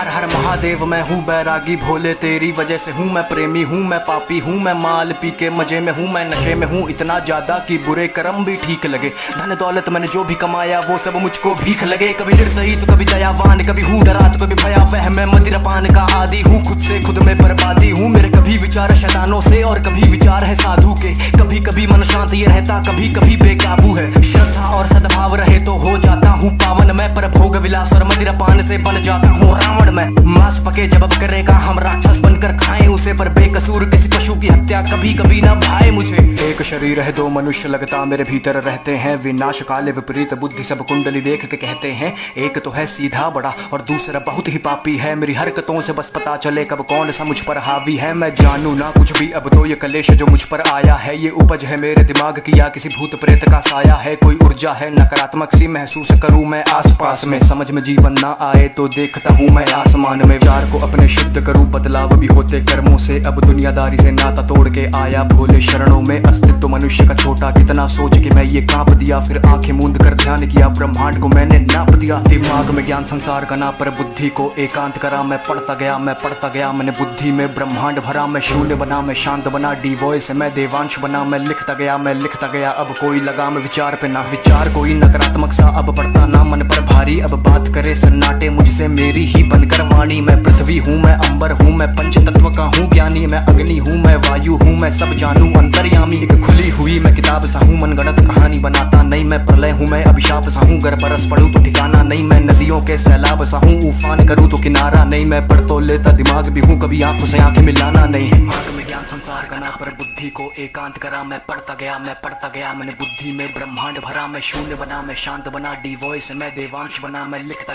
हर हर महादेव मैं हूँ बैरागी भोले तेरी वजह से हूँ मैं प्रेमी हूँ मैं पापी हूँ मैं माल पी के मजे में हूँ मैं नशे में हूँ इतना ज्यादा कि बुरे कर्म भी ठीक लगे। धन दौलत मैंने जो भी कमाया वो सब मुझको भीख लगे। कभी निर्दयी तो कभी दयावान कभी हूँ डरा तो कभी भयावह मैं मदिरापान का आदि हूँ खुद से खुद में बर्बादी हूँ। मेरे कभी विचार शैतानों से और कभी विचार है साधु के। कभी कभी मन शांत ये रहता कभी कभी बेकाबू है। श्रद्धा और सद्भाव रहे तो हो जाता हूँ पावन मैं पर भोग विलास और मदिरापान से बन जाता हूँ रावण मैं। मांस पके जब अब करेगा हम राक्षस बनकर खाएं उसे पर बेकसूर किसी पशु की हत्या कभी कभी ना भाए मुझे। एक शरीर है दो मनुष्य लगता मेरे भीतर रहते हैं विनाश काले विपरीत बुद्धि सब कुंडली देख के कहते हैं। एक तो है सीधा बड़ा और दूसरा बहुत ही पापी है। मेरी हरकतों से बस पता चले कब कौन सा मुझ पर हावी है। मैं जानू ना कुछ भी अब तो ये कलेश जो मुझ पर आया है ये उपज है मेरे दिमाग की या किसी भूत प्रेत का साया है। कोई ऊर्जा है नकारात्मक सी महसूस करूं मैं आसपास में। समझ में जीवन ना आए तो देखता हूँ मैं आसमान में। विचार को अपने शुद्ध करूं बदलाव भी होते कर्मों से। अब दुनियादारी से नाता तोड़ के आया भोले शरणों में। अस्तित्व मनुष्य का छोटा कितना सोच के मैं ये कांप दिया। फिर आंखें मूंद कर ध्यान किया ब्रह्मांड को मैंने नाप दिया। दिमाग में ज्ञान संसार का ना पर बुद्धि को एकांत करा। मैं पढ़ता गया मैंने बुद्धि में ब्रह्मांड भरा। मैं शून्य बना मैं शांत बना डी वॉइस मैं देवांश बना। मैं लिखता गया अब कोई लगाम विचार पे ना। विचार कोई नकारात्मक सा अब पड़ता ना मन पर भारी। अब बात करे सन्नाटे मुझसे मेरी ही बनकर वाणी। मैं पृथ्वी हूँ मैं अंबर हूँ मैं पंच तत्व का हूँ ज्ञानी। मैं अग्नि हूँ मैं वायु हूँ मैं सब जानू अंतर्यामी। एक खुली हुई मैं किताब सा हूँ मनगढ़ंत कहानी बनाता नहीं। मैं प्रलय हूँ मैं अभिशाप सा हूँ गर बरस पड़ूं तो ठिकाना नहीं। मैं नदियों के सैलाब सा हूँ उफान करूँ तो किनारा नहीं। मैं पढ़ तो लेता दिमाग भी हूँ कभी आंखों से आंखें मिलाना नहीं। दिमाग में ज्ञान संसार का ना पर बुद्धि को एकांत करा। मैं पढ़ता गया मैंने बुद्धि में ब्रह्मांड भरा। मैं शून्य बना मैं शांत बना डी वॉइस मैं देवांश बना। मैं लिखता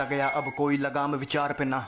गया अब कोई लगाम विचार पे ना।